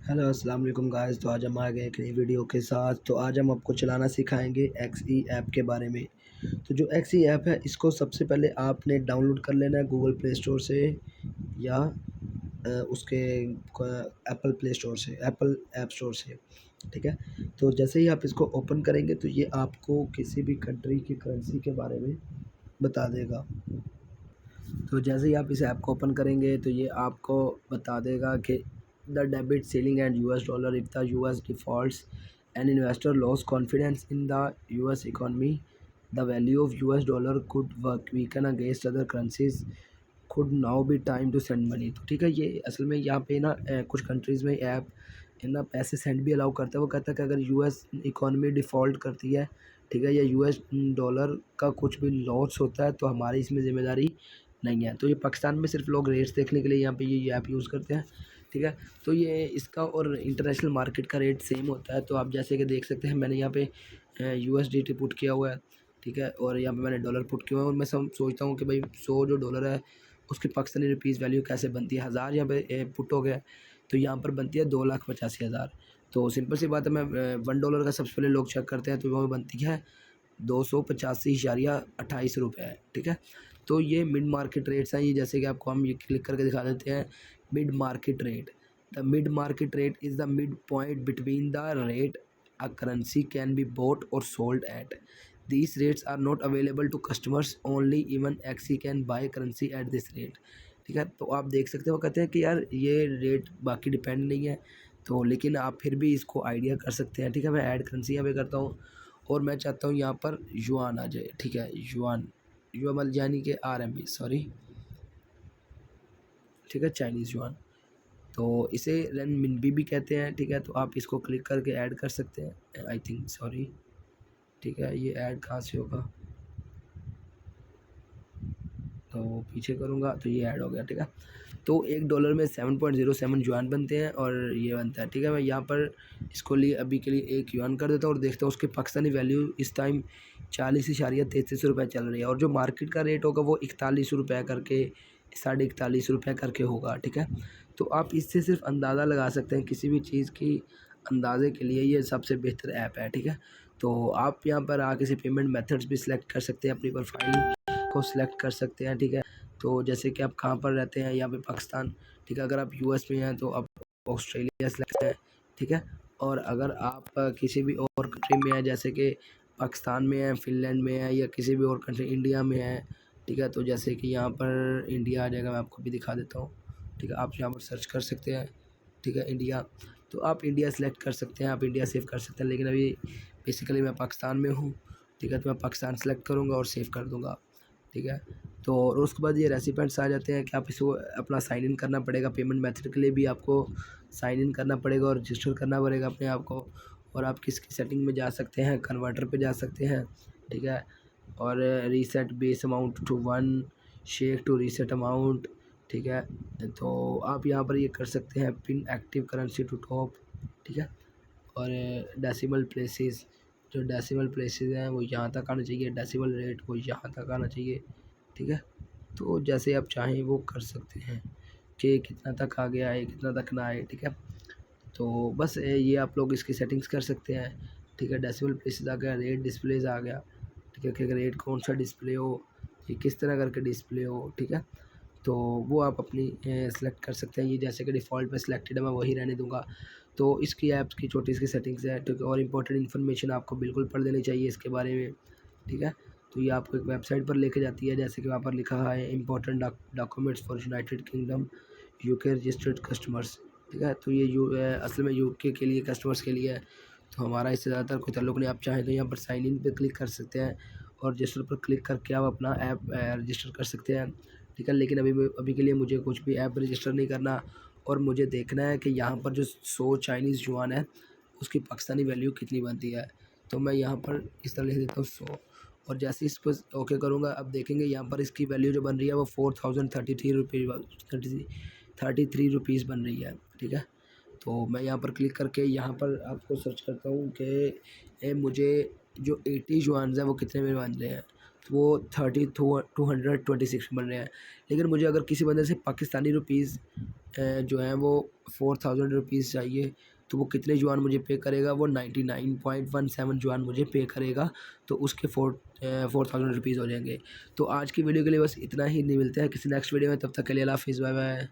Hello अस्सलाम वालेकुम guys. तो आज हम आ गए एक नई वीडियो के साथ। तो आज हम आपको चलाना सिखाएंगे एक्सई ऐप के बारे में। तो जो एक्सई ऐप है इसको सबसे पहले आपने डाउनलोड कर लेना है गूगल प्ले स्टोर से या उसके एप्पल प्ले स्टोर से, एप्पल ऐप स्टोर से। ठीक है। तो जैसे ही आप इसको ओपन करेंगे तो ये आपको किसी भी कंट्री की करेंसी के बारे में बता देगा। तो जैसे ही आप इस ऐप को ओपन करेंगे तो ये आपको बता देगा कि the debit ceiling and US dollar if the US defaults an investor loss confidence in the US economy the value of US dollar could weaken against other currencies could now be time to send money. तो ठीक है, ये असल में यहाँ पे ना कुछ कंट्रीज़ में ऐप ना पैसे सेंड भी अलाउ करता है। वो कहता है कि अगर यूएस इकोनॉमी डिफ़ॉल्ट करती है, ठीक है, या यूएस डॉलर का कुछ भी लॉस होता है तो हमारी इसमें ज़िम्मेदारी नहीं है। तो ये पाकिस्तान में सिर्फ लोग रेट्स देखने के लिए यहाँ पे ये ऐप यूज़ करते हैं। ठीक है। तो ये इसका और इंटरनेशनल मार्केट का रेट सेम होता है। तो आप जैसे कि देख सकते हैं मैंने यहाँ पे यूएसडीटी पुट किया हुआ है। ठीक है। और यहाँ पे मैंने डॉलर पुट किया हुआ है और मैं सोचता हूँ कि भाई 100 जो डॉलर है उसकी पाकिस्तानी रुपीज़ वैल्यू कैसे बनती है। 1000 यहाँ पे पुट हो गया तो यहाँ पर बनती है 2,85,000। तो सिंपल सी बात है, मैं $1 का सबसे पहले लोग चेक करते हैं तो वो बनती है 285.28 रुपये। ठीक है। तो ये मिड मार्केट रेट्स हैं। ये जैसे कि आपको हम ये क्लिक करके दिखा देते हैं। Mid market rate, the mid market rate is the mid point between the rate a currency can be bought और sold at. These rates are not available to customers only, even XE can buy currency at this rate. ठीक है। तो आप देख सकते हो, कहते हैं कि यार ये रेट बाकी डिपेंड नहीं है, तो लेकिन आप फिर भी इसको आइडिया कर सकते हैं। ठीक है। मैं ऐड करेंसी यहाँ पे करता हूँ और मैं चाहता हूँ यहाँ पर युआन आ जाए। ठीक है। युआन, युआन यानी कि आरएमबी, सॉरी। ठीक है, चाइनीज़ युआन। तो इसे रेनमिनबी भी कहते हैं। ठीक है। तो आप इसको क्लिक करके ऐड कर सकते हैं, आई थिंक, सॉरी। ठीक है, ये ऐड कहाँ से होगा, तो पीछे करूँगा तो ये ऐड हो गया। ठीक है। तो $1 में 7.07 युआन बनते हैं और ये बनता है। ठीक है। मैं यहाँ पर इसको लिए अभी के लिए 1 युआन कर देता हूँ और देखता हूँ उसकी पाकिस्तानी वैल्यू इस टाइम 40.33 रुपये चल रही है और जो मार्केट का रेट होगा वो 41 रुपये करके, 41.5 रुपये करके होगा। ठीक है। तो आप इससे सिर्फ अंदाज़ा लगा सकते हैं किसी भी चीज़ की अंदाज़े के लिए ये सबसे बेहतर ऐप है। ठीक है। तो आप यहाँ पर आके से पेमेंट मेथड्स भी सिलेक्ट कर सकते हैं, अपनी प्रोफाइल को सिलेक्ट कर सकते हैं। ठीक है। तो जैसे कि आप कहाँ पर रहते हैं, यहाँ पे पाकिस्तान। ठीक है। अगर आप यूएस में हैं तो आप ऑस्ट्रेलिया सेलेक्ट है। ठीक है। और अगर आप किसी भी और कंट्री में हैं, जैसे कि पाकिस्तान में है, फिनलैंड में है, या किसी भी और कंट्री इंडिया में है। ठीक है। तो जैसे कि यहाँ पर इंडिया आ जाएगा, मैं आपको भी दिखा देता हूँ। ठीक है। आप यहाँ पर सर्च कर सकते हैं। ठीक है, इंडिया। तो आप इंडिया सेलेक्ट कर सकते हैं, आप इंडिया सेव कर सकते हैं, लेकिन अभी बेसिकली मैं पाकिस्तान में हूँ। ठीक है। तो मैं पाकिस्तान सेलेक्ट करूँगा और सेव कर दूँगा। ठीक है। तो और उसके बाद ये रेसिपेंट्स आ जाते हैं कि आप इसको अपना साइन इन करना पड़ेगा। पेमेंट मेथड के लिए भी आपको साइन इन करना पड़ेगा और रजिस्टर करना पड़ेगा अपने आप को। और आप किसकी सेटिंग में जा सकते हैं, कन्वर्टर पे जा सकते हैं। ठीक है। और reset base amount to 1, shake to reset amount. ठीक है। तो आप यहाँ पर ये कर सकते हैं, pin active currency to top. ठीक है। और डेसिमल प्लेसेस, जो डेसिमल प्लेसेस हैं वो यहाँ तक आना चाहिए, डेसिमल रेट वो यहाँ तक आना चाहिए। ठीक है। तो जैसे आप चाहें वो कर सकते हैं कि कितना तक आ गया है, कितना तक ना आए। ठीक है। तो बस ये आप लोग इसकी सेटिंग्स कर सकते हैं। ठीक है। डेसिमल प्लेसेस आ गया, रेट डिस्प्लेस आ गया। ठीक है, कि रेट कौन सा डिस्प्ले हो, ये किस तरह करके डिस्प्ले हो। ठीक है। तो वो आप अपनी सेलेक्ट कर सकते हैं। ये जैसे कि डिफ़ॉल्ट पे सिलेक्टेड है, मैं वही रहने दूँगा। तो इसकी ऐप्स की छोटी इसकी सेटिंग्स है। ठीक है। और इम्पोर्टेंट इन्फॉर्मेशन आपको बिल्कुल पढ़ लेनी चाहिए इसके बारे में। ठीक है। तो ये आपको एक वेबसाइट पर लेके जाती है, जैसे कि वहाँ पर लिखा है important documents for United kingdom UK registered customers. ठीक है। तो ये असल में यूके के लिए कस्टमर्स के लिए है, तो हमारा इससे ज़्यादातर कोई ताल्लुक नहीं। आप चाहें तो यहाँ पर साइन इन पे क्लिक कर सकते हैं और रजिस्टर पर क्लिक करके आप अपना ऐप रजिस्टर कर सकते हैं। ठीक है। लेकिन अभी के लिए मुझे कुछ भी ऐप रजिस्टर नहीं करना और मुझे देखना है कि यहाँ पर जो 100 चाइनीज़ युआन है उसकी पाकिस्तानी वैल्यू कितनी बनती है। तो मैं यहाँ पर इस तरह लिख देता हूँ 100 और जैसे इस पर ओके करूँगा, अब देखेंगे यहाँ पर इसकी वैल्यू जो बन रही है वो 4033 बन रही है। ठीक है। तो मैं यहाँ पर क्लिक करके यहाँ पर आपको सर्च करता हूँ कि मुझे जो 80 युआन्स हैं वो कितने में बन रहे हैं। तो वो 226 बन रहे हैं। लेकिन मुझे अगर किसी बंदे से पाकिस्तानी रुपीज़ जो है वो 4000 रुपीज़ चाहिए, तो वो कितने जुआन मुझे पे करेगा? वो 99.17 जुआन मुझे पे करेगा, तो उसके 4000 रुपीज़ हो जाएँगे। तो आज की वीडियो के लिए बस इतना ही, नहीं मिलते हैं किसी नेक्स्ट वीडियो में, तब तक के लिए अल्लाह हाफ़िज़, बाय बाय।